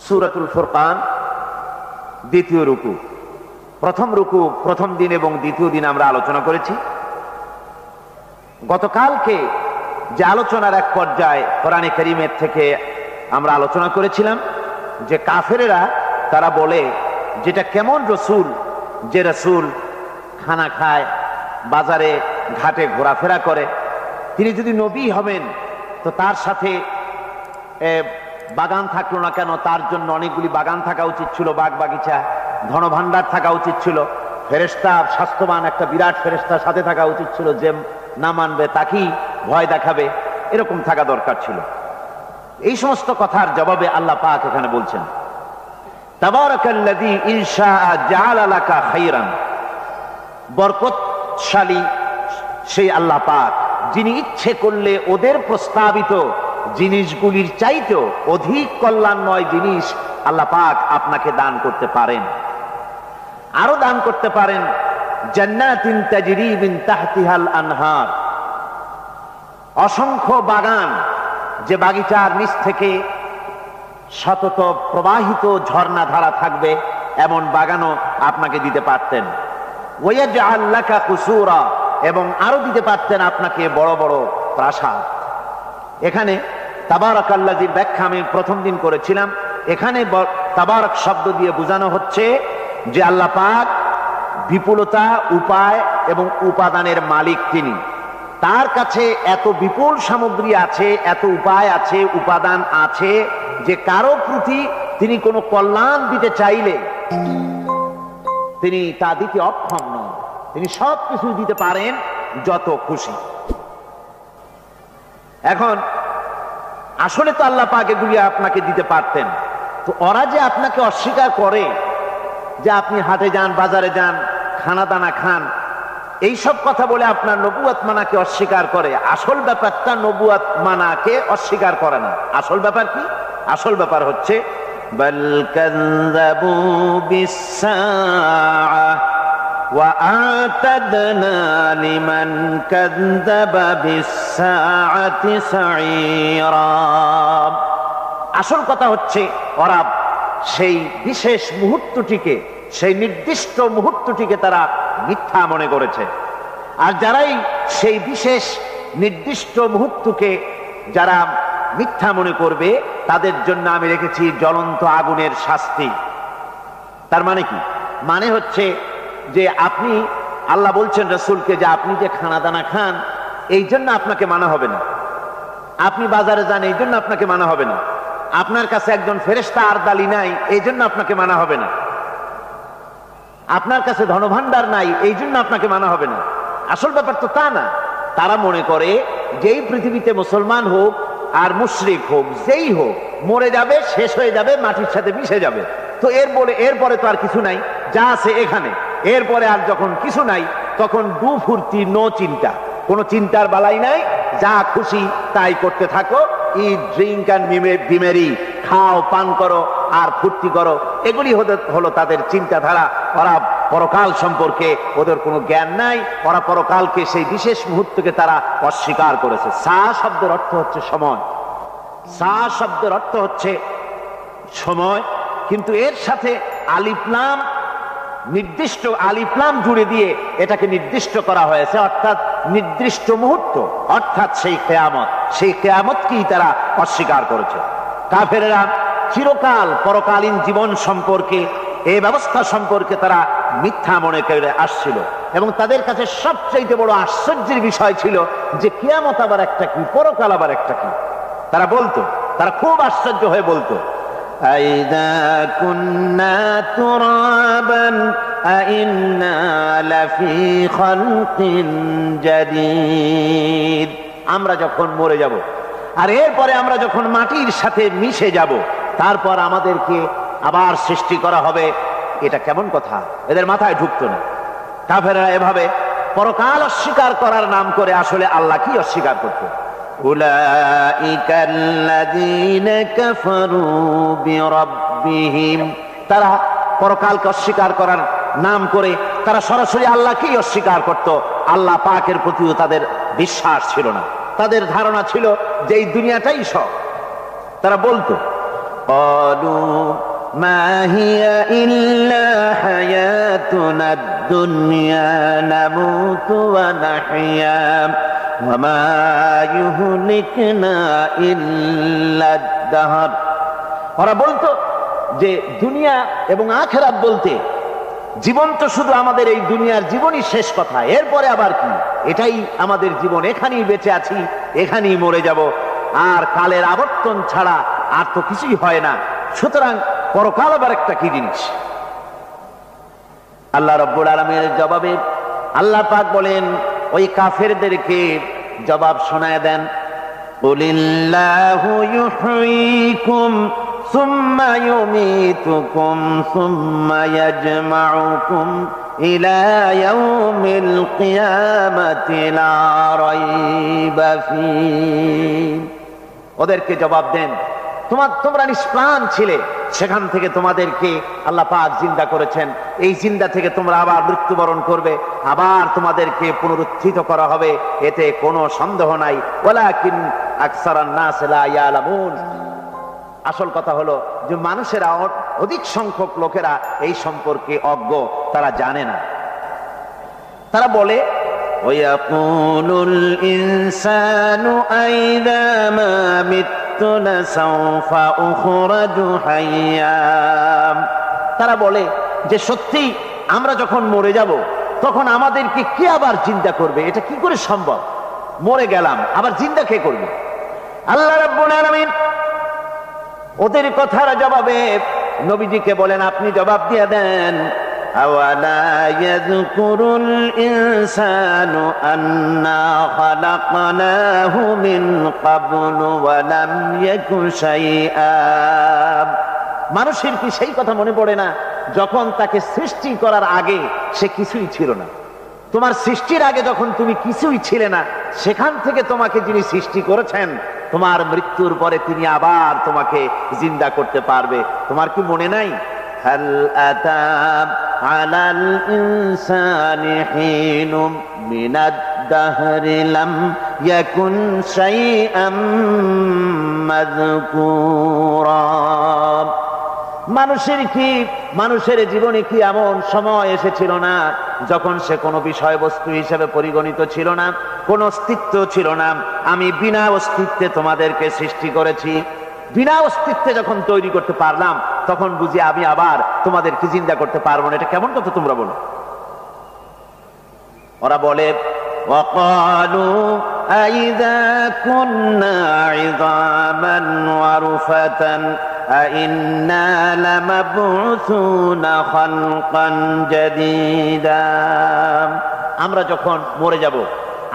সূরাতুল ফুরকান দ্বিতীয় রুকু। প্রথম রুকু প্রথম দিন এবং দ্বিতীয় দিন আমরা আলোচনা করেছি। গতকালকে যে আলোচনার এক পর্যায়ে কোরআনে কারীমের থেকে আমরা আলোচনা করেছিলাম যে কাফেরেরা তারা বলে যেটা কেমন রসুল, যে রসুল খানা খায়, বাজারে ঘাটে ঘোরাফেরা করে, তিনি যদি নবী হবেন তো তার সাথে বাগান থাকলো না কেন? তার জন্য অনেকগুলি বাগান থাকা উচিত ছিল, বাগ বাগিচা, ধনভাণ্ডার থাকা উচিত ছিল, ফেরেশতা, স্বাস্থ্যবান একটা বিরাট ফেরেশতার সাথে থাকা উচিত ছিল, যে না মানবে তাকেই ভয় দেখাবে, এরকম থাকা দরকার ছিল। এই সমস্ত কথার জবাবে আল্লাহ পাক এখানে বলছেন, তাবারাকাল্লাযী ইন শাআ জাআলা লাকা খায়রান, বরকতশালী সেই আল্লাহ পাক যিনি ইচ্ছে করলে ওদের প্রস্তাবিত জিনিসগুলির চাইতেও অধিক কল্যাণময় জিনিস আল্লাহ পাক আপনাকে দান করতে পারেন। আরো দান করতে পারেন জান্নাতিন তাজরি মিন তাহতিহাল আনহার, অসংখ্য বাগান, যে বাগিচার নিচ থেকে সতত প্রবাহিত ঝর্ণা ধারা থাকবে, এমন বাগানও আপনাকে দিতে পারতেন। ওয়াজআল লাকা কুসুরা, এবং আরো দিতে পারতেন আপনাকে বড় বড় প্রাসাদ। এখানে তাবারাকাল্লাযীর ব্যাখ্যা আমি প্রথম দিন করেছিলাম। এখানে তাবারাক শব্দ দিয়ে বোঝানো হচ্ছে যে আল্লাহ পাক বিপুলতা, উপায় এবং উপাদানের মালিক তিনি। তার কাছে এত বিপুল সামগ্রী আছে, এত উপায় আছে, উপাদান আছে, যে কারো প্রতি তিনি কোনো কল্যাণ দিতে চাইলে তিনি তা দিতে অক্ষম নন। তিনি সব কিছু দিতে পারেন যত খুশি। এখন আসলে তো আল্লাহ পাক এগুলি আপনাকে দিতে পারতেন, তো ওরা যে আপনাকে অস্বীকার করে যে আপনি হাটে যান, বাজারে যান, খানা দানা খান, এইসব কথা বলে আপনার নবুয়ত মানাকে অস্বীকার করে। আসল ব্যাপারটা নবুয়ত মানাকে অস্বীকার করে না। আসল ব্যাপার কি? আসল ব্যাপার হচ্ছে বাল কাযযাবু বিস-সাআ ওয়া আ'তাদনা লিমান কাযযাবা বিস-সাআতি সাঈরা। আসল কথা হচ্ছে ওরা সেই বিশেষ মুহূর্তটিকে, সেই নির্দিষ্ট মুহূর্তটিকে তারা মিথ্যা মনে করেছে। আর যারাই সেই বিশেষ নির্দিষ্ট মুহূর্তকে যারা মিথ্যা মনে করবে, তাদের জন্য আমি রেখেছি জ্বলন্ত আগুনের শাস্তি। তার মানে কি? মানে হচ্ছে যে আপনি, আল্লাহ বলছেন রাসূলকে যে আপনি যে খানা দানা খান এই জন্য আপনাকে মানা হবে না, আপনি বাজারে যান এই জন্য আপনাকে মানা হবে না, আপনার কাছে একজন ফেরেশতা আরদালি নাই এই জন্য আপনাকে মানা হবে না, আপনার কাছে ধনভাণ্ডার নাই এই জন্য আপনাকে মানা হবে না। আসল ব্যাপার তো তা না। তারা মনে করে যেই পৃথিবীতে মুসলমান হোক আর মুশরিক হোক, যেই হোক, মরে যাবে, শেষ হয়ে যাবে, মাটির সাথে মিশে যাবে। তো এরপরে তো আর কিছু নাই, যা আছে এখানে। এরপরে আর যখন কিছু নাই তখন ডু ফুর্তি, নো চিন্তা, কোনো চিন্তার বালাই নাই, যা খুশি তাই করতে থাকো। ইট, ড্রিঙ্ক অ্যান্ড বি মেরি, খাও, পান করো আর ফুর্তি করো, এগুলি হলো তাদের চিন্তাধারা। ওরা পরকাল সম্পর্কে ওদের কোনো জ্ঞান নাই। ওরা পরকালকে, সেই বিশেষ মুহূর্তকে তারা অস্বীকার করেছে। সা শব্দের অর্থ হচ্ছে সময়, সা শব্দের অর্থ হচ্ছে সময়, কিন্তু এর সাথে আলিফলাম, নির্দিষ্ট আলিফলাম জুড়ে দিয়ে এটাকে নির্দিষ্ট করা হয়েছে, অর্থাৎ নির্দিষ্ট মুহূর্ত, অর্থাৎ সেই কিয়ামত। সেই কিয়ামতকেই তারা অস্বীকার করেছে। কাফেরেরা চিরকাল পরকালীন জীবন সম্পর্কে, এই ব্যবস্থা সম্পর্কে তারা মিথ্যা মনে করে আসছিল, এবং তাদের কাছে সবচেয়ে বড় আশ্চর্যের বিষয় ছিল যে কিয়ামত আবার একটা কি, পরকাল আবার একটা কি। তারা বলতো, তারা খুব আশ্চর্য হয়ে বলতো, আইদা কুন্না তুরাবান আইন্না লাফি খালকিন জাদীদ, আমরা যখন মরে যাব আর এরপরে আমরা যখন মাটির সাথে মিশে যাব, তারপর আমাদেরকে আবার সৃষ্টি করা হবে, এটা কেমন কথা? এদের মাথায় ঢুকতো না। কাফেররা এভাবে পরকাল অস্বীকার করার নাম করে আসলে আল্লাহ কি অস্বীকার করত? উলাইকাল্লাযীনা কাফারু বিরাব্বিহিম, তারা পরকালকে অস্বীকার করার নাম করে তারা সরাসরি আল্লাহকেই অস্বীকার করত। আল্লাহ পাকের প্রতিও তাদের বিশ্বাস ছিল না। তাদের ধারণা ছিল যে এই দুনিয়াটাই সব। তারা বলতো ক্বালু মা হিয়া ইল্লা হায়াতুনা দুনিয়া নামুতু ওয়া নাহইয়া ওয়া মা ইউহলিকুনা ইল্লা আদ-দাহর। ওরা বলতো যে দুনিয়া এবং আখিরাত বলতে জীবন তো শুধু আমাদের এই দুনিয়ার জীবনই শেষ কথা, এরপরে আবার কি? এটাই আমাদের জীবন, এখানেই বেঁচে আছি, এখানেই মরে যাব, আর কালের আবর্তন ছাড়া আর তো কিছুই হয় না। সুতরাং পরকাল আবার একটা কি জিনিস? আল্লাহ রাব্বুল আলামিনের জবাবে আল্লাহ পাক বলেন, ওই কাফেরদেরকে জবাব শোনায় দেন, কুলিল্লাহু ইউহয়িকুম সুম্মা ইউমীতুকুম সুম্মা ইয়াজমাউকুম ইলা ইয়াউমিল কিয়ামাতি লা রাইবা ফীহ। ওদেরকে জবাব দেন, তোমরা নিষ্প্রাণ ছিলে, সেখান থেকে তোমাদেরকে আল্লাহ পাক জিন্দা করেছেন, এই জিন্দা থেকে তোমরা আবার মৃত্যুবরণ করবে, আবার তোমাদেরকে পুনরুত্থিত করা হবে, এতে কোনো সন্দেহ নাই। ওয়ালাকিন আকসারান নাস লা ইয়ালামুন। আসল কথা হলো যে মানুষেরা, অধিক সংখ্যক লোকেরা এই সম্পর্কে অজ্ঞ, তারা জানে না। তারা বলে, ওয়ায়াকুলুল ইনসানু আইযা মা মিততু লাসাউফা উখরাজু হাইয়্যা। তারা বলে যে সত্যি আমরা যখন মরে যাব তখন আমাদেরকে কে আবার জিন্দা করবে? এটা কি করে সম্ভব? মরে গেলাম, আবার জিন্দা কে করবে? আল্লাহ রাব্বুল আলামিন ওদের কথার জবাবে নবীজিকে বলেন, আপনি জবাব দিয়ে দেন, আওয়ালা ইয়াযকুরুল ইনসানু আন্না খালাকনাহু মিন ক্বাবলু ওয়া লাম ইয়াকু শাইআ। মানুষের কি সেই কথা মনে পড়ে না যখন তাকে সৃষ্টি করার আগে সে কিছুই ছিল না? তোমার সৃষ্টির আগে যখন তুমি কিছুই ছিলে না, সেখান থেকে তোমাকে যিনি সৃষ্টি করেছেন, তোমার মৃত্যুর পরে তিনি আবার তোমাকে জিন্দা করতে পারবে। তোমার কি মনে নাই? হাল আতা আলাল ইনসানি হিনুম মিনাদ দাহরি লাম ইয়াকুন শাইআম মাযকুরা। মানুষের জীবনে কি এমন সময় এসেছিল না যখন সে কোনো বিষয়বস্তু হিসেবে পরিগণিত ছিল না, কোন অস্তিত্ব ছিল না? আমি বিনা অস্তিত্বে তোমাদেরকে সৃষ্টি করেছি, বিনা অস্তিত্বে যখন তৈরি করতে পারলাম তখন বুঝি আমি আবার তোমাদেরকে জিন্দা করতে পারবো না। এটা কেমন কথা তোমরা বলো? ওরা বলে, ওয়াকালু আইযা কুন্না ইযামান ওয়া রুফাতান আইন্না লামাবউসুনা খালকান জাদীদা। আমরা যখন মরে যাব,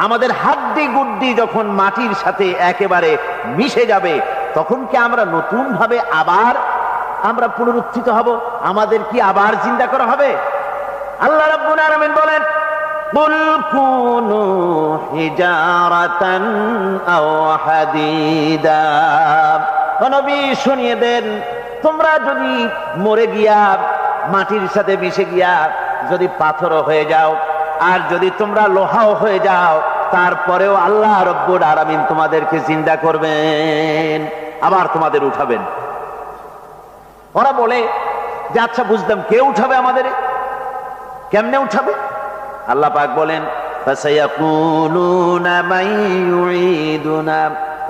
আমাদের হাড্ডি গুড্ডি যখন মাটির সাথে একেবারে মিশে যাবে, তখন কি আমরা নতুন ভাবে আবার আমরা পুনরুত্থিত হব? আমাদের কি আবার জিন্দা করা হবে? আল্লাহ রাব্বুল আলামিন বলেন, কুল কুনু হিজারাতান আও হাদিদা। নবী শুনিয়ে দেন, তোমরা যদি মরে গিয়া মাটির সাথে মিশে গিয়া যদি পাথর হয়ে যাও, আর যদি তোমরা লোহাও হয়ে যাও, তারপরেও আল্লাহ রব্বুল আলামিন তোমাদেরকে জিন্দা করবেন, আবার তোমাদের উঠাবেন। ওরা বলে যে আচ্ছা বুঝলাম, কে উঠাবে আমাদের? কেমনে উঠাবে? আল্লাহ পাক বলেন, ফাসায়াকুলুনা মান ইউঈদুনা।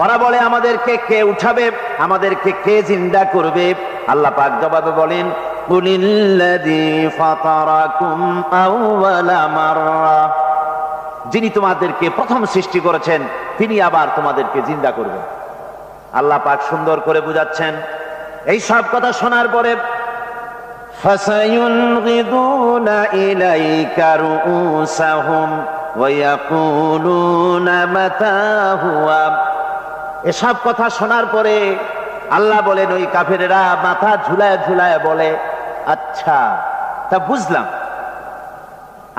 ওরা বলে আমাদেরকে কে উঠাবে, আমাদেরকে কে জিন্দা করবে? আল্লাহ পাক জবাবে বলেন, কুলিল্লাযী ফাতারাকুম আউওয়ালা মাররা। যিনি তোমাদেরকে প্রথম সৃষ্টি করেছেন তিনি আবার তোমাদেরকে জিন্দা করবেন। আল্লাহ পাক সুন্দর করে বুঝাচ্ছেন। এই সব কথা শোনার পরে ফাসায়ুনগিদুনা ইলাইকা রুউসাহুম ওয়া ইয়াকুলুনা মাতা হুয়া। এসব কথা শোনার পরে আল্লাহ বলেন, ওই কাফেরেরা মাথা ঝুলায় ঝুলায় বলে, আচ্ছা তা বুঝলাম।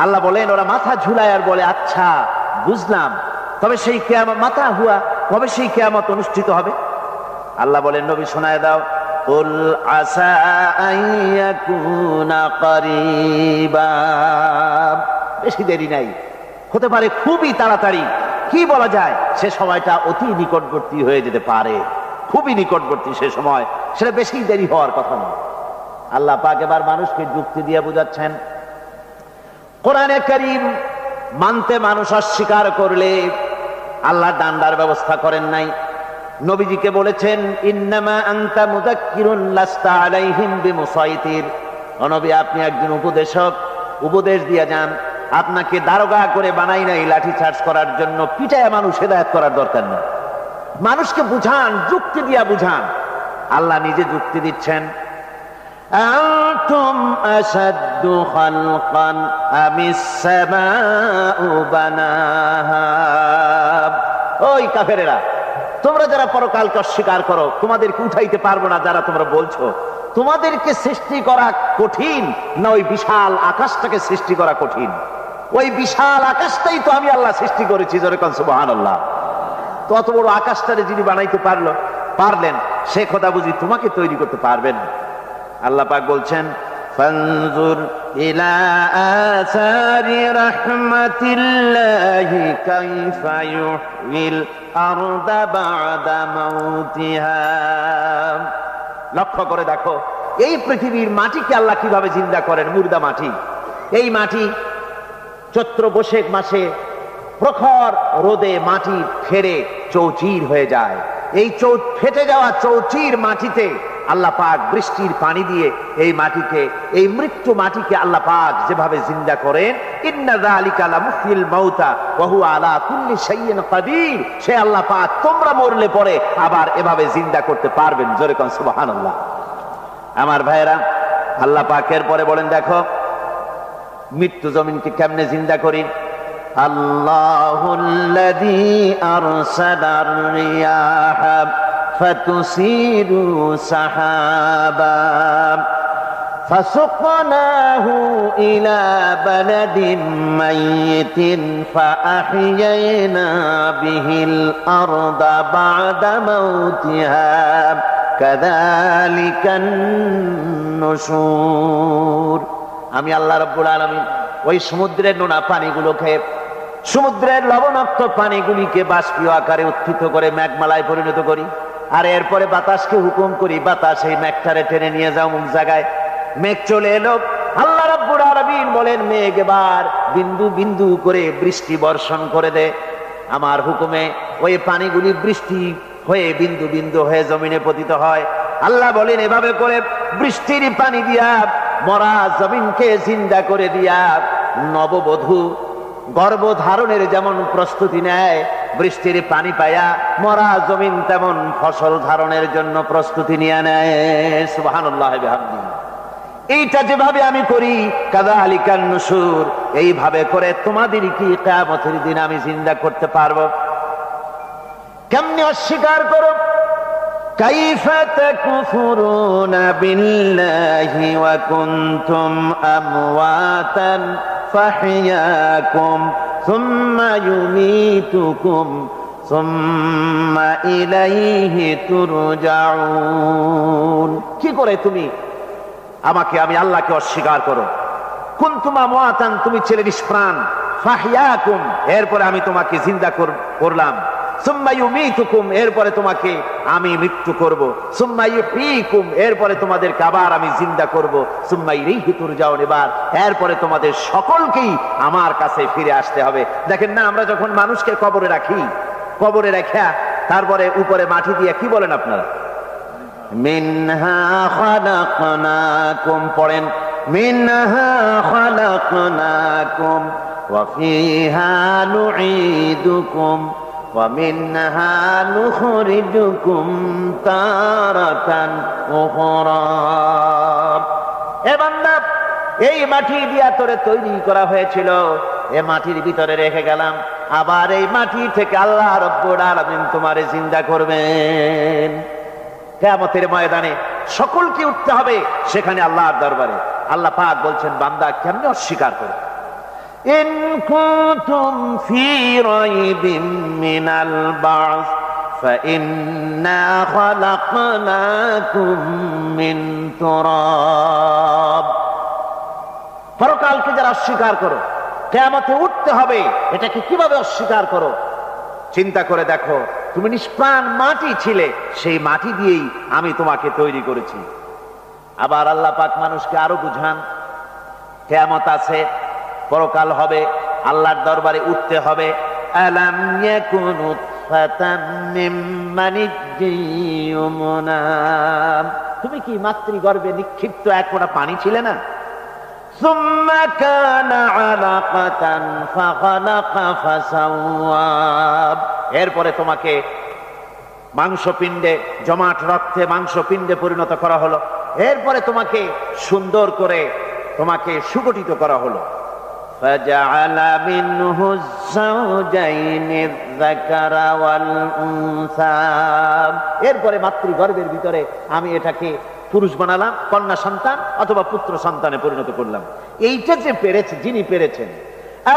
আল্লাহ বলেন, ওরা মাথা ঝুলায় আর বলে, আচ্ছা বুঝলাম, তবে সেই কিয়ামত মাতা হুয়া, কবে সেই কিয়ামত অনুষ্ঠিত হবে? আল্লাহ বলেন, নবী শোনায় দাও, কুল আসা আইয়াকুনা করিবা। বেশি দেরি নাই, হতে পারে খুবই তাড়াতাড়ি। কি বলা যায়, সে সময়টা অতি নিকটবর্তী হয়ে যেতে পারে, খুবই নিকটবর্তী সে সময়। সেটা বেশি দেরি হওয়ার কথা নয়। আল্লাহ পাক এবার মানুষকে যুক্তি দিয়ে বুঝাচ্ছেন, কোরআনে কারীম মানতে মানুষ অস্বীকার করলে আল্লাহ ডান্ডার ব্যবস্থা করেন নাই। নবীজিকে বলেছেন, ইন্নামা আনতা মুযাক্কিরুন লাস্তা আলাইহিম বিমুসাইতির। ও নবী, আপনি একজন উপদেশক, উপদেশ দিয়ে যান। আপনাকে দারোগা করে বানাই নাই লাঠি চার্জ করার জন্য, পিটায় মানুষ হেদায়েত করার দরকার নেই। মানুষকে বুঝান, যুক্তি দিয়া বুঝান। আল্লাহ নিজে যুক্তি দিচ্ছেন, আনতুম আশাদ্দু খালকান আমিস সামাউ বানাহা। ওই কাফেরেরা, তোমরা যারা পরকালকে অস্বীকার করো, তোমাদেরকে উঠাইতে পারবো না যারা তোমরা বলছো, তোমাদেরকে সৃষ্টি করা কঠিন না ওই বিশাল আকাশটাকে সৃষ্টি করা কঠিন? ওই বিশাল আকাশটাই তো আমি আল্লাহ সৃষ্টি করেছি, জোরে কোন সুবহানাল্লাহ। তত বড় আকাশটারে যিনি বানাইতে পারলেন, সে কথা বুঝি তোমাকে তৈরি করতে পারবেন? আল্লাহ পাক বলছেন, ফানজুর ইলা আসারি রাহমাতিল্লাহি কাইফা ইউহিল আরদা বা'দা মাউতিহা। লক্ষ্য করে দেখো, এই পৃথিবীর মাটিকে আল্লাহ কিভাবে জিন্দা করেন। মুর্দা মাটি, এই মাটি চৈত্র বৈশাখ মাসে প্রখর রোদে মাটি ফেরে চৌচির হয়ে যায়। এই ফেটে যাওয়া চৌচির মাটিতে আল্লাহ পাক বৃষ্টির পানি দিয়ে এই মাটিকে, এই মৃত্যু মাটিকে আল্লাহ পাক যেভাবে জিন্দা করেন, ইন্না যালিকা লামুহয়িল মাউতা ওয়া হুয়া আলা কুল্লি শাইইন কাদির, সে আল্লাহ পাক তোমরা মরলে পরে আবার এভাবে জিন্দা করতে পারবেন। জোরে কোন সুবহানাল্লাহ। আমার ভাইয়েরা, আল্লাহ পাকের পরে বলেন, দেখো মৃত্যু জমিনকে কেমনে জিন্দা করি। আল্লাহুল্লাযী আরসালার রিয়াহা ফাতুসিরু সাহাবা ফাসুকনাহু ইলা বালাদিন মাইয়িতিন ফাআহইয়ানা বিহিল আরদা বা'দা মাউতিহা কাযালিকান নুশুর। আমি আল্লাহ রাব্বুল আলামিন ওই সমুদ্রের নোনা পানিগুলোকে, সমুদ্রের লবণাক্ত পানিগুলিকে বাষ্পীয় আকারে উত্থিত করে মেঘমালায় পরিণত করি, আর এরপরে বাতাসকে হুকুম করি, বাতাস এই মেঘটারে টেনে নিয়ে যাও মুখ জায়গায়। মেঘ চলে এলো। আল্লাহ রাব্বুল আলামিন বলেন, মেঘ এবার বিন্দু বিন্দু করে বৃষ্টি বর্ষণ করে দে। আমার হুকুমে ওই পানিগুলি বৃষ্টি হয়ে বিন্দু বিন্দু হয়ে জমিনে পতিত হয়। আল্লাহ বলেন, এভাবে করে বৃষ্টির পানি দিয়া মরা জমিনকে জিন্দা করে দিয়া নববধূ গর্ভধারণের যেমন প্রস্তুতি নেয়, বৃষ্টির পানি পায়া মরা জমিন তেমন ফসল ধারণের জন্য প্রস্তুতি নিয়ে নেয়। সুবহানাল্লাহ বিহামদিহি। এইটা যেভাবে আমি করি, কাযালিকান নুশুর, এইভাবে করে তোমাদের কি কিয়ামতের দিন আমি জিন্দা করতে পারবো? কেমনে অস্বীকার করো? কাইফা তাকফুরুনা বিল্লাহি ওয়া কুনতুম আমওয়াতান ফাহইয়াকুম সুম্মা ইউমীতুকুম সুম্মা ইলাইহি তুরজাউন। কি করে তুমি আমি আল্লাহকে অস্বীকার করো? কুনতুম আমওয়াতান, তুমি ছিলে নিষ্প্রাণ, ফাহইয়াকুম, এরপরে আমি তোমাকে জিন্দা করলাম, সুম্মা ইউমীতুকুম, এরপরে তোমাকে আমি মৃত্যু করব, সুম্মা ইউহয়ীকুম, এরপরে তোমাদেরকে আবার আমি জিন্দা করব, সুম্মা ইলাইহি তুরজাউন, এরপরে তোমাদের সকলকেই আমার কাছে ফিরে আসতে হবে। দেখেন না, আমরা যখন মানুষকে কবরে রাখি, কবরে রাখা তারপরে উপরে মাটি দিয়ে কি বলেন আপনারা? মিনহা খালাকনাকুম, পড়েন, মিনহা খালাকনাকুম ওয়া ফিহা নুঈদুকুম ওয়া মিনহা নুখরিজুকুম তারাতান উখরা। এ বান্দা, এই মাটি দিয়া তোরে তৈরি করা হয়েছিল, এ মাটির ভিতরে রেখে গেলাম, আবার এই মাটি থেকে আল্লাহ রাব্বুল আলামিন তোমারে জিন্দা করবেন। কিয়ামতের ময়দানে সকলকে উঠতে হবে সেখানে আল্লাহর দরবারে। আল্লাহ পাক বলছেন, বান্দা কেমনে অস্বীকার করে? ইন কুনতুম ফি রাইবিম মিনাল বা'স ফাইন্না খালাকনাকুম মিন তুরাব। পরকালকে যারা অস্বীকার করো, কিয়ামতে উঠতে হবে, এটাকে কিভাবে অস্বীকার করো? চিন্তা করে দেখো, তুমি নিষ্প্রাণ মাটি ছিলে, সেই মাটি দিয়েই আমি তোমাকে তৈরি করেছি। আবার আল্লাহ পাক মানুষকে আরো বুঝান, কিয়ামত আছে, পরকাল হবে, আল্লাহর দরবারে উঠতে হবে। আলাম ইয়াকুনু ফাতাম মিন মানিজ্জিন ইউমনা, তুমি কি মাতৃগর্ভে নিক্ষিপ্ত এক ফোঁটা পানি ছিলে না? সুম্মা কানা আলাকাতান ফাখালাকা ফাসাওয়া, এরপরে তোমাকে মাংসপিণ্ডে, জমাট রক্তে মাংসপিণ্ডে পরিণত করা হলো, এরপরে তোমাকে সুন্দর করে তোমাকে সুগঠিত করা হলো। ফাজআলা মিনহু যাওজাইনি যাকারা ওয়াল উনসা, এরপরে মাতৃগর্ভের ভিতরে আমি এটাকে পুরুষ বানালাম, কন্যা সন্তান অথবা পুত্র সন্তানে পরিণত করলাম। এইটা যে পেরেছে, যিনি পেরেছেন,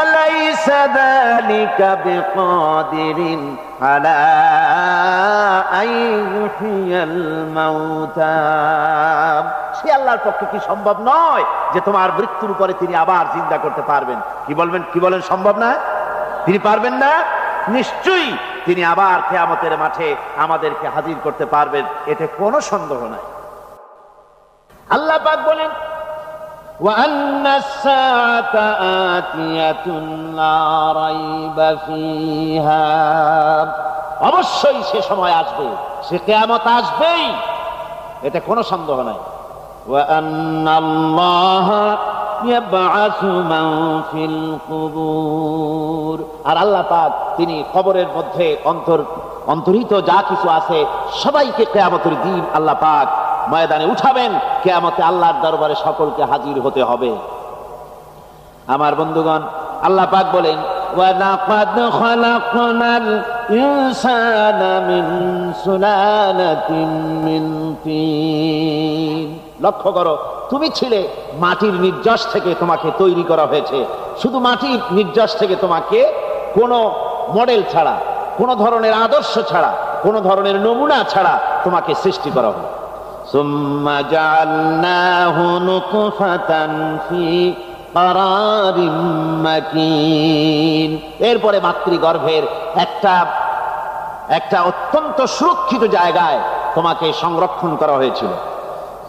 আলাইসা যালিকা বিকাদিরিন আলা আইয়ুহিয়াল মাউতা, সে আল্লাহর পক্ষে কি সম্ভব নয় যে তোমার মৃত্যুর পরে তিনি আবার জিন্দা করতে পারবেন? কি বলবেন, কি বলেন, সম্ভব না? তিনি পারবেন না? নিশ্চয়ই তিনি আবার কিয়ামতের মাঠে আমাদেরকে হাজির করতে পারবেন, এতে কোনো সন্দেহ নাই। আল্লাহ পাক বলেন, ওয়া আন্নাস সাআতা আতিয়াতুন লা রাইবা ফিহা, অবশ্যই সে সময় আসবে, সে কিয়ামত আসবেই, এতে কোনো সন্দেহ নাই। ওয়া আন্নাল্লাহা ইয়াবআসু মান ফিল কুবুর, আর আল্লাহ পাক তিনি কবরের মধ্যে অন্তর্হিত যা কিছু আছে সবাইকে কিয়ামতের দিন আল্লাহ পাক ময়দানে উঠাবেন। কিয়ামতে আল্লাহর দরবারে সকলকে হাজির হতে হবে। আমার বন্ধুগণ, আল্লাহ পাক বলেন, ওয়া লাকাদ খালাকনাল ইনসানা মিন সুলালাতিন মিন তিন, লক্ষ্য করো, তুমি ছিলে মাটির নির্যাস থেকে তোমাকে তৈরি করা হয়েছে। শুধু মাটির নির্যাস থেকে তোমাকে কোনো মডেল ছাড়া, কোনো ধরনের আদর্শ ছাড়া, কোনো ধরনের নমুনা ছাড়া তোমাকে সৃষ্টি করা হলো। সুম্মা জাআলনাহু নুতফাতান ফি কারারিম মাকিন, এরপরে মাতৃগর্ভের একটা অত্যন্ত সুরক্ষিত জায়গায় তোমাকে সংরক্ষণ করা হয়েছিল।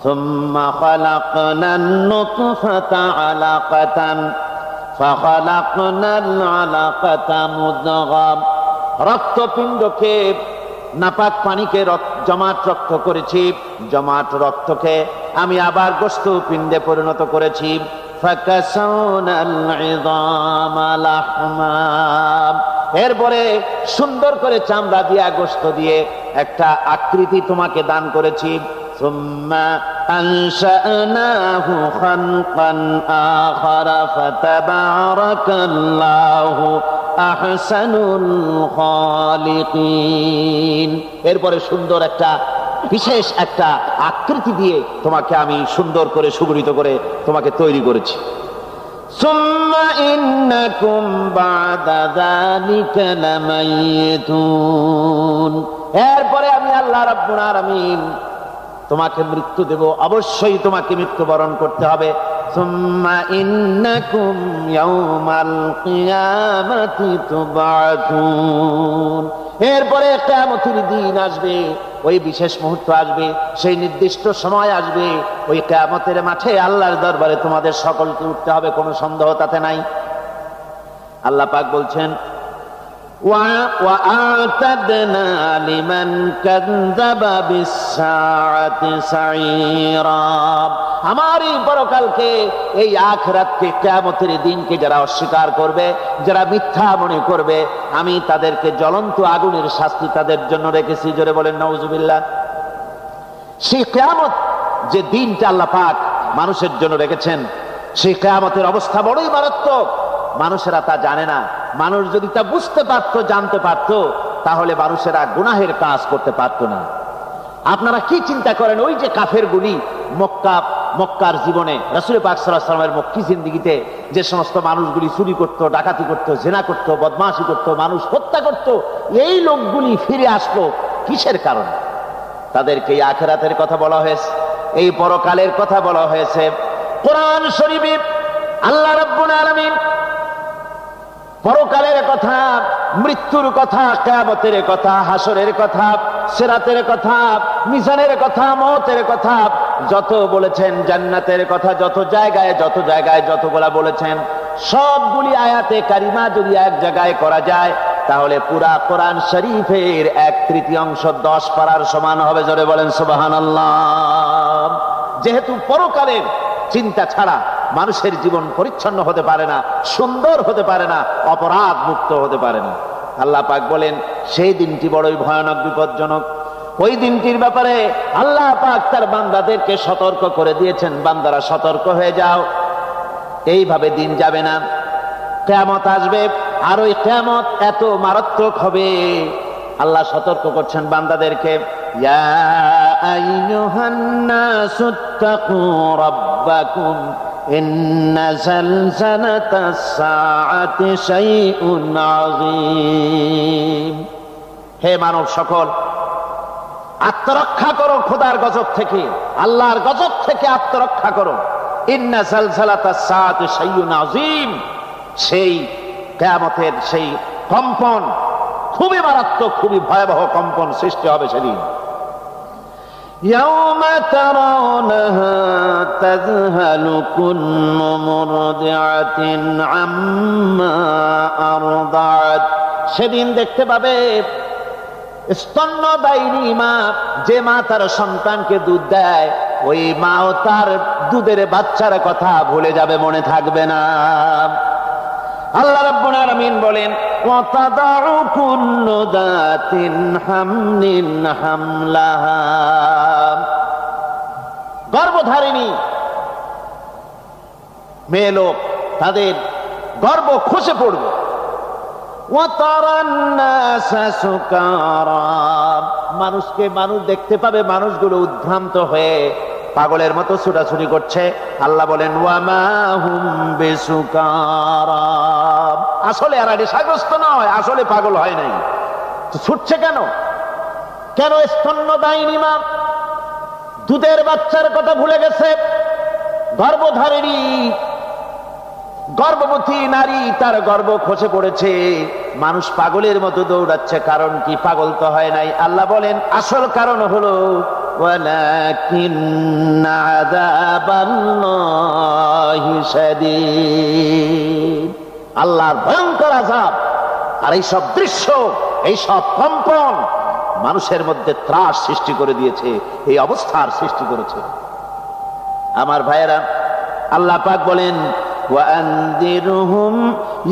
সুম্মা খালাকনান নুতফাতা আলাকাতান ফাখালাকনাল আলাকাতা মুদগা, রক্তপিণ্ডকে, নাপাক পানিকে জমাট রক্ত করেছি, জমাট রক্তকে আমি আবার গোশত পিণ্ডে পরিণত করেছি। ফাকাসাউনাল ইযামা লাহমা, এরপরে সুন্দর করে চামড়া দিয়ে, গোশত দিয়ে একটা আকৃতি তোমাকে দান করেছি। সুম্মা আনশানাহু খালকান আখারা ফাতাবারাকাল্লাহু আহসানুল খালিকিন, এরপরে সুন্দর একটা বিশেষ একটা আকৃতি দিয়ে তোমাকে আমি সুন্দর করে সুগঠিত করে তোমাকে তৈরি করেছি। সুম্মা ইন্নাকুম বা'দা যালিকা লামাইতুন, এরপরে আমি আল্লাহ রাব্বুল আলামিন তোমাকে মৃত্যু দেব, অবশ্যই তোমাকে মৃত্যুবরণ করতে হবে। সুম্মা ইন্নাকুম ইয়াউমাল কিয়ামাতি তুবআতুন, এরপরে কিয়ামতের দিন আসবে, ওই বিশেষ মুহূর্ত আসবে, সেই নির্দিষ্ট সময় আসবে, ওই কিয়ামতের মাঠে আল্লাহর দরবারে তোমাদের সকলকে উঠতে হবে, কোনো সন্দেহ তাতে নাই। আল্লাহ পাক বলছেন, وَأَعْتَدْنَا لِمَنْ كَذَّبَ بِالسَّاعَةِ سَعِيرًا, আমার এই পরকালকে, এই আখিরাতকে, কিয়ামতের দিনকে যারা অস্বীকার করবে, যারা মিথ্যা মনে করবে, আমি তাদেরকে জ্বলন্ত আগুনের শাস্তি তাদের জন্য রেখেছি। জোরে বলেন নাউজুবিল্লাহ। সেই কিয়ামত যে দিনটা আল্লাহ পাক মানুষের জন্য রেখেছেন, সেই কিয়ামতের অবস্থা বড়ই মারাত্মক। মানুষেরা তা জানে না। মানুষ যদি তা বুঝতে পারত, জানতে পারত, তাহলে মানুষেরা গুনাহের কাজ করতে পারত না। আপনারা কি চিন্তা করেন, ওই যে কাফেরগুলি মক্কার জীবনে, রাসূল পাক সাল্লাল্লাহু আলাইহি ওয়াসাল্লামের মক্কি জিন্দেগিতে যে সমস্ত মানুষগুলি চুরি করত, ডাকাতি করত, জিনা করত, বদমাশি করত, মানুষ হত্যা করত, এই লোকগুলি ফিরে আসলো কিসের কারণে? তাদেরকে এই আখিরাতের কথা বলা হয়েছে, এই পরকালের কথা বলা হয়েছে। কোরআন শরীফে আল্লাহ রাব্বুল আলামিন পরকালের কথা, মৃত্যুর কথা, কিয়ামতের কথা, হাসরের কথা, সিরাতের কথা, মিজানের কথা, মওতের কথা যত বলেছেন, জান্নাতের কথা যত জায়গায় যতগুলা বলেছেন, সবগুলি আয়াতে কারিমা যদি এক জায়গায় করা যায় তাহলে পুরা কোরআন শরীফের 1/3 10 পারার সমান হবে। জোরে বলেন সুবহানাল্লাহ। যেহেতু পরকালের চিন্তা ছাড়া মানুষের জীবন পরিচ্ছন্ন হতে পারে না, সুন্দর হতে পারে না, অপরাধ মুক্ত হতে পারে না। আল্লাহ পাক বলেন সেই দিনটি বড়ই ভয়ানক, বিপজ্জনক। ওই দিনটির ব্যাপারে আল্লাহ পাক তার বান্দাদেরকে সতর্ক করে দিয়েছেন, বান্দারা সতর্ক হয়ে যাও, এইভাবে দিন যাবে না, কিয়ামত আসবে, আর ওই কিয়ামত এত মারাত্মক হবে। আল্লাহ সতর্ক করছেন বান্দাদেরকে, ইয়া আইয়ুহান নাসুত্তাকু রাব্বাকুম ইন্না জালজালাতাস সাআতি শাইউন আযীম। হে মানব সকল, আত্মরক্ষা করো খোদার গজব থেকে, আল্লাহর গজব থেকে আত্মরক্ষা করো। ইন্না জালজালাতাস সাআতি শাইউন আযীম, সেই কিয়ামতের সেই কম্পন খুবই মারাত্মক, খুবই ভয়াবহ কম্পন সৃষ্টি হবে সেদিন। ইয়াউমা তারাউনাহা তাযহালু কুল্লু মুরদিআতিন আম্মা আরদাআত, সেদিন দেখতে পাবে স্তন্যদায়িনী মা, যে মা তার সন্তানকে দুধ দেয়, ওই মাও তার দুধের বাচ্চার কথা ভুলে যাবে, মনে থাকবে না। আল্লাহ রাব্বুল আলামিন বলেন, ওয়া তাদাউ কুল্লু যাতিন হামলিন হামলাহা, গর্ভধারিণী মেয়ে লোক তাদের গর্ভ খসে পড়বে। ওয়া তারান নাসা সুকারা, মানুষকে মানুষ দেখতে পাবে, মানুষগুলো উদ্ভ্রান্ত হয়ে পাগলের মতো ছুটাছুটি করছে। আল্লাহ বলেন, ওয়া মা হুম বিসুকারা, আসলে এরা নেশাগ্রস্ত নয়, আসলে পাগল হয় নাই। ছুটছে কেন? কেন? স্তন্যদায়িনী মা দুধের বাচ্চার কথা ভুলে গেছে। গর্ভধারিণী গর্ভবতী নারী, তার গর্ভ খসে পড়েছে, মানুষ পাগলের মতো দৌড়াচ্ছে। কারণ কি? পাগল তো হয় নাই। আল্লাহ বলেন আসল কারণ হলো ওয়ালাকিন্না আযাবাল্লাহি শাদীদ, আল্লাহর ভয়ঙ্কর আযাব। আর এই সব দৃশ্য, এই সব কম্পন মানুষের মধ্যে ত্রাস সৃষ্টি করে দিয়েছে, এই অবস্থার সৃষ্টি করেছে। আমার ভাইয়েরা, আল্লাহ পাক বলেন, وأنذرهم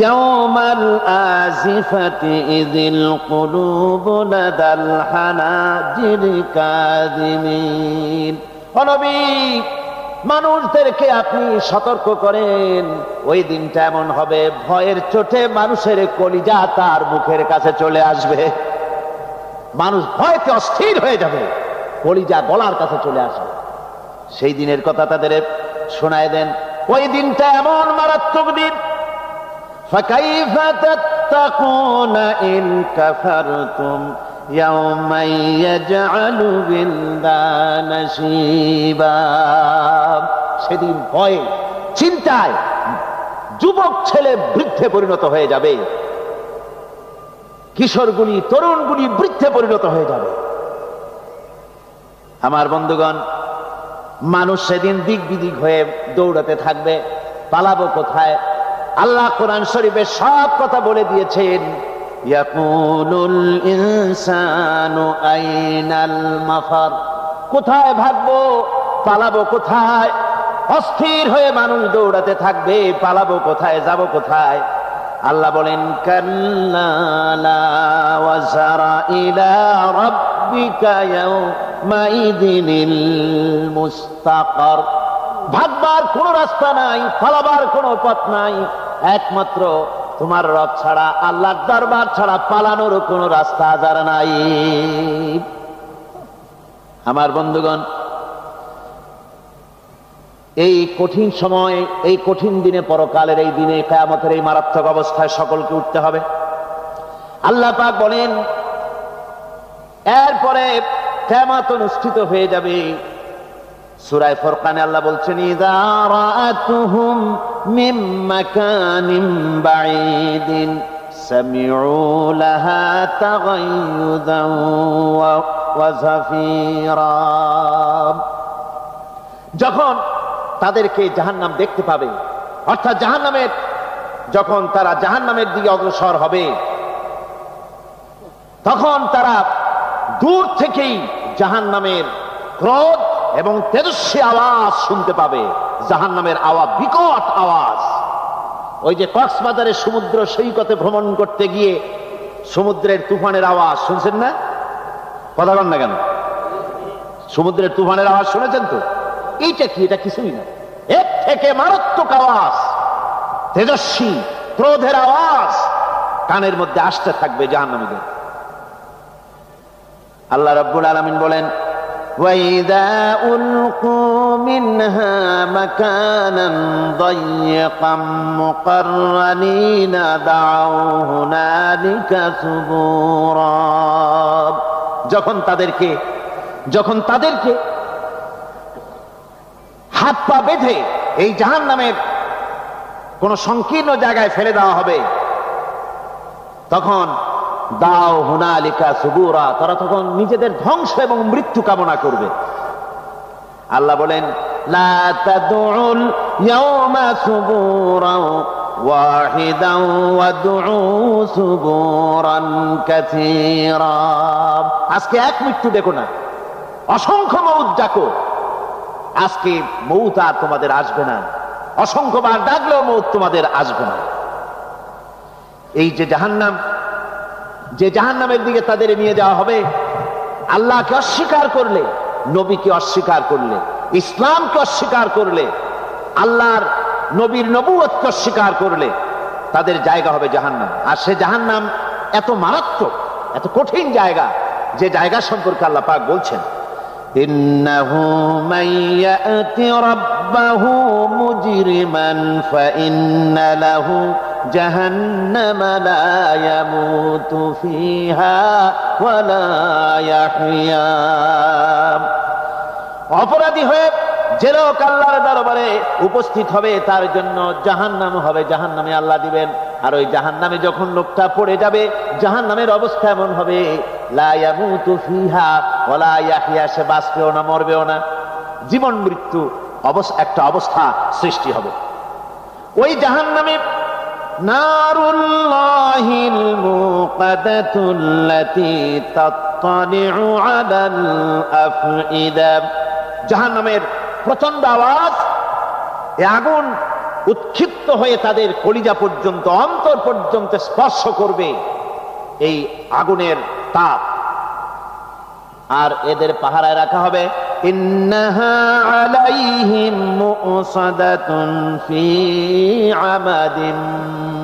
يوم الآزفة إذ القلوب لدى الحناجر كاظمين। ও নবী, মানুষদেরকে আপনি সতর্ক করেন, ওই দিনটা এমন হবে, ভয়ের চোটে মানুষের কলিজা তার মুখের কাছে চলে আসবে। মানুষ ভয়তে অস্থির হয়ে যাবে, কলিজা গলার কাছে চলে আসবে। সেই দিনের কথা তাদের শোনায় দেন। ওই দিনটা এমন মারাত্মক দিন, ফাকাইফা তাত্তাকুনা ইন কাফারতুম ইয়াওমা ইয়াজআলু বিলদানা শিবা। সেদিন ভয়ে চিন্তায় যুবক ছেলে বৃদ্ধে পরিণত হয়ে যাবে, কিশোরগুলি তরুণগুলি বৃদ্ধে পরিণত হয়ে যাবে। আমার বন্ধুগণ, মানুষ সেদিন দিক বিদিক হয়ে দৌড়াতে থাকবে, পালাবো কোথায়? আল্লাহ কোরআন শরীফে সব কথা বলে দিয়েছেন। ইয়াকুলুল ইনসানু আইনাল মাফার, কোথায় ভাগবো, পালাবো কোথায়? অস্থির হয়ে মানুষ দৌড়াতে থাকবে, পালাবো কোথায়, যাব কোথায়? আল্লাহ বলেন, কাল্লা লা ওয়াজারা ইলা রাব্বিকা ইয়াওমাইযিনিল মুস্তাকার, ভাগবার কোনো রাস্তা নাই, পালাবার কোনো পথ নাই, একমাত্র তোমার রব ছাড়া, আল্লাহর দরবার ছাড়া পালানোর কোনো রাস্তা যার নাই। আমার বন্ধুগণ, এই কঠিন সময়, এই কঠিন দিনে, পরকালের এই দিনে, কিয়ামতের এই মারাত্মক অবস্থায় সকলকে উঠতে হবে। আল্লাহ পাক বলেন, এরপরে কিয়ামত অনুষ্ঠিত হয়ে যাবে। সূরা ফুরকানে আল্লাহ বলছেন, ইযা রাআতুহুম মিন মাকানিন বাঈদিন সামিউ লাহা তাগায়্যুদান ওয়া যাফীরা। যখন তাদেরকে জাহান্নাম দেখতে পাবে, অর্থাৎ জাহান্নামের যখন তারা জাহান্নামের দিকে অগ্রসর হবে, তখন তারা দূর থেকেই জাহান্নামের ক্রোধ এবং তেজস্বী আওয়াজ শুনতে পাবে। জাহান্নামের আওয়াজ, বিকট আওয়াজ। ওই যে কক্সবাজারের সমুদ্র সৈকতে ভ্রমণ করতে গিয়ে সমুদ্রের তুফানের আওয়াজ শুনছেন না? কথা বলেন না কেন? সমুদ্রের তুফানের আওয়াজ শুনেছেন তো? এইটা কি? এটা কিছুই না, এর থেকে মারাত্মক আওয়াজ, তেজস্বী ক্রোধের আওয়াজ কানের মধ্যে আসতে থাকবে জাহান্নামীদের। আল্লাহ রাব্বুল আলামিন বলেন, وَإِذَا أُلْقُوا مِنْهَا مَكَانًا ضَيِّقًا مُقَرَّنِينَ دَعَوْا هُنَالِكَ ثُبُورًا। যখন তাদেরকে হাত পা বেঁধে এই জাহান্নামের কোন সংকীর্ণ জায়গায় ফেলে দেওয়া হবে, তখন দাও হুনালিকা সুবুরা, তারা তখন নিজেদের ধ্বংস এবং মৃত্যু কামনা করবে। আল্লাহ বলেন, লা তাদউল ইয়াওমা সুবুরান ওয়াহিদান ওয়াদউ সুবুরান কাসীরা। আজকে এক মৃত্যু দেখো না, অসংখ্য মউত ডাকো। আজকে মউত আর তোমাদের আসবে না, অসংখ্যবার ডাকলেও মউত তোমাদের আসবে না। এই যে জাহান্নামের দিকে তাদের নিয়ে যাওয়া হবে, আল্লাহকে অস্বীকার করলে, নবীকে অস্বীকার করলে, ইসলামকে অস্বীকার করলে, আল্লাহর নবীর নবুয়তকে অস্বীকার করলে তাদের জায়গা হবে জাহান্নাম। আর সে জাহান্নাম এত মারাত্মক, এত কঠিন জায়গা, যে জায়গা সম্পর্কে আল্লাহ পাক বলছেন, ইন্নাহু মান ইয়াতি রাব্বাহু মুজরিমান ফাইন্না লাহু জাহান্নামা লা ইয়ামুতু ফিহা ওয়া লা ইয়াহইয়া। অপরাধী হয়ে যে লোক আল্লাহর দরবারে উপস্থিত হবে, তার জন্য জাহান্নাম হবে, জাহান্নামে আল্লাহ দিবেন। আর ওই জাহান্নামে যখন লোকটা পড়ে যাবে, জাহান্নামের অবস্থা এমন হবে, লা ইয়ামুতু ফিহা ওয়া লা ইয়াহইয়া, সে বাঁচবেও না মরবেও না, জীবন মৃত্যু একটা অবস্থা সৃষ্টি হবে। ওই জাহান্নামে নারুল্লাহিল মুকাদাতুল্লাতী তাত্তালিউ আলাল আফইদা। জাহান্নামের প্রচন্ড আওয়াজ, এই আগুন উৎক্ষিপ্ত হয়ে তাদের কলিজা পর্যন্ত, অন্তর পর্যন্ত স্পর্শ করবে এই আগুনের তাপ। আর এদের পাহারায় রাখা হবে, ইন্নাহা আলাইহিম মুসাদাতুন ফি আমাদিন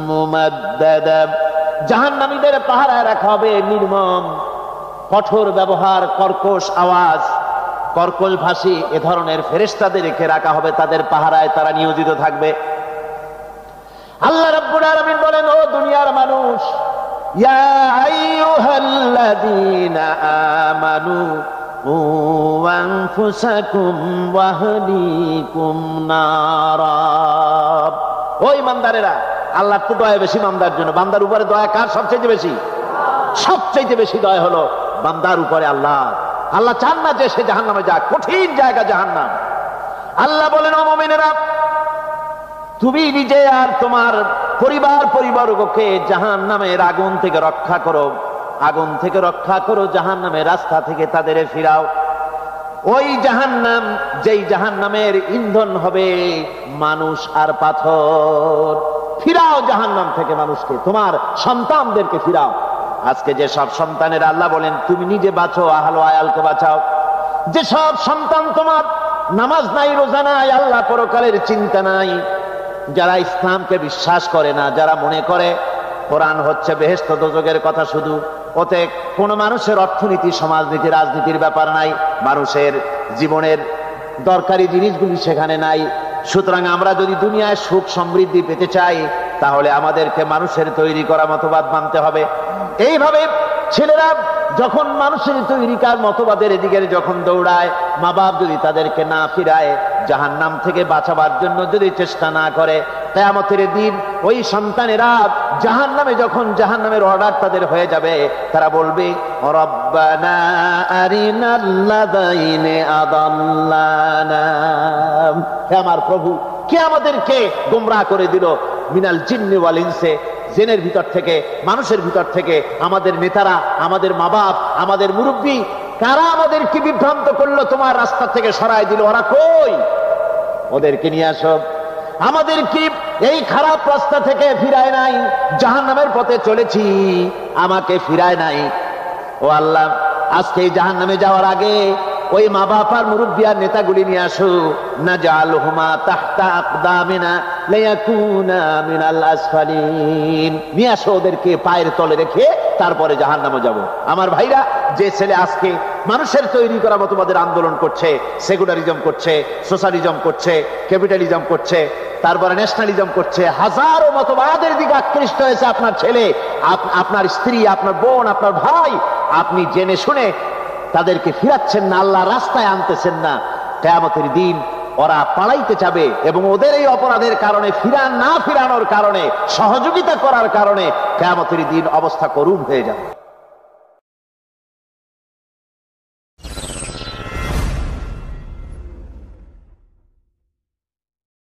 মুমাদ্দাদা। জাহান্নামীদের পাহারায় রাখা হবে নির্মম, কঠোর ব্যবহার, কর্কশ আওয়াজ, কর্কশ ভাষী এ ধরনের ফেরেশতাদেরকে রাখা হবে তাদের পাহারায়, তারা নিয়োজিত থাকবে। আল্লাহ রাব্বুল আলামিন বলেন, ও দুনিয়ার মানুষ, ইয়া আইয়ুহাল্লাযীনা আমানু কু আনফুসাকুম ওয়া আহলিকুম নারা। ও ঈমানদারেরা, আল্লাহর তো দয়া বেশি বান্দার জন্য। বান্দার উপরে দয়া কার সবচেয়ে বেশি? সবচেয়ে বেশি দয়া হলো বান্দার উপরে আল্লাহ। আল্লাহ চান না যে সে জাহান্নামে যাক, কঠিন জায়গা জাহান্নাম। আল্লাহ বলেন, ও মুমিনেরা, তুমি নিজে আর তোমার পরিবারবর্গকে জাহান্নামের আগুন থেকে রক্ষা করো, আগুন থেকে রক্ষা করো, জাহান্নামের রাস্তা থেকে তাদের ফিরাও। ওই জাহান্নাম, যেই জাহান্নামের ইন্ধন হবে মানুষ আর পাথর। ফিরাও জাহান্নাম থেকে মানুষকে, তোমার সন্তানদেরকে ফিরাও। আজকে যে সব সন্তানের আল্লাহ বলেন তুমি নিজে বাঁচো, আহল আয়ালকে বাঁচাও। যে সব সন্তান তোমার নামাজ নাই, রোজা নাই, আল্লাহ পরকালের চিন্তা নাই, যারা ইসলামকে বিশ্বাস করে না, যারা মনে করে কোরআন হচ্ছে বেহেশত দোজখের কথা শুধু, ওতে কোনো মানুষের অর্থনীতি, সমাজনীতি, রাজনীতির ব্যাপার নাই, মানুষের জীবনের দরকারি জিনিসগুলি সেখানে নাই। সুতরাং আমরা যদি দুনিয়ায় সুখ সমৃদ্ধি পেতে চাই, তাহলে আমাদেরকে মানুষের তৈরি করা মতবাদ মানতে হবে। এইভাবে ছেলেরা যখন মানুষের তৈরিকার মতবাদের এদিকে যখন দৌড়ায়, মা বাপ যদি তাদেরকে না ফিরায়, জাহান্নাম থেকে বাঁচাবার জন্য যদি চেষ্টা না করে, কিয়ামতের দিন ওই সন্তানেরা জাহান্নামে, যখন জাহান্নামের অর্ডার তাদের হয়ে যাবে, তারা বলবে রব্বানা আরিনাল্লাযাইনি আদাল্লানা, হে আমার প্রভু, কে আমাদেরকে গোমরাহ করে দিল, মিনাল জিন্নি ওয়াল ইনসে, জিনের ভিতর থেকে মানুষের ভিতর থেকে, আমাদের নেতারা, আমাদের মা বাপ, আমাদের মুরব্বী, কারা আমাদেরকে বিভ্রান্ত করলো, তোমার রাস্তা থেকে সরাই দিল, ওরা কই? ওদেরকে নিয়ে আসো। আমাদেরকে এই খারাপ রাস্তা থেকে ফিরায় নাই, জাহান্নামের পথে চলেছি, আমাকে ফিরায় নাই। ও আল্লাহ, আজকে এই জাহান্নামে যাওয়ার আগে ওই মা বাপ আর মুরব্বী আর নেতাগুলি নিয়ে আসো। নাজআলহুমা তাহতা আকদামিনা লিয়াকুনা মিনাল আসফালিন, নিয়ে আসো, ওদেরকে পায়ের তলে রেখে তারপরে জাহান্নামে যাব। আমার ভাইরা, যে ছেলে আজকে মানুষের তৈরি করা মতবাদের আন্দোলন করছে, সেকুলারিজম করছে, সোশ্যালিজম করছে, ক্যাপিটালিজম করছে, তারপরে ন্যাশনালিজম করছে, হাজারো মতবাদের দিকে আকৃষ্ট হয়েছে আপনার ছেলে, আপনার স্ত্রী, আপনার বোন, আপনার ভাই, আপনি জেনে শুনে তাদেরকে ফিরাচ্ছেন না, আল্লাহ রাস্তায় আনতেছেন না। কিয়ামতের দিন ওরা পালাইতে যাবে এবং ওদের এই অপরাধের কারণে, ফিরানোর কারণে, সহযোগিতা করার কারণে কিয়ামতের দিন অবস্থা করুণ হয়ে যাবে।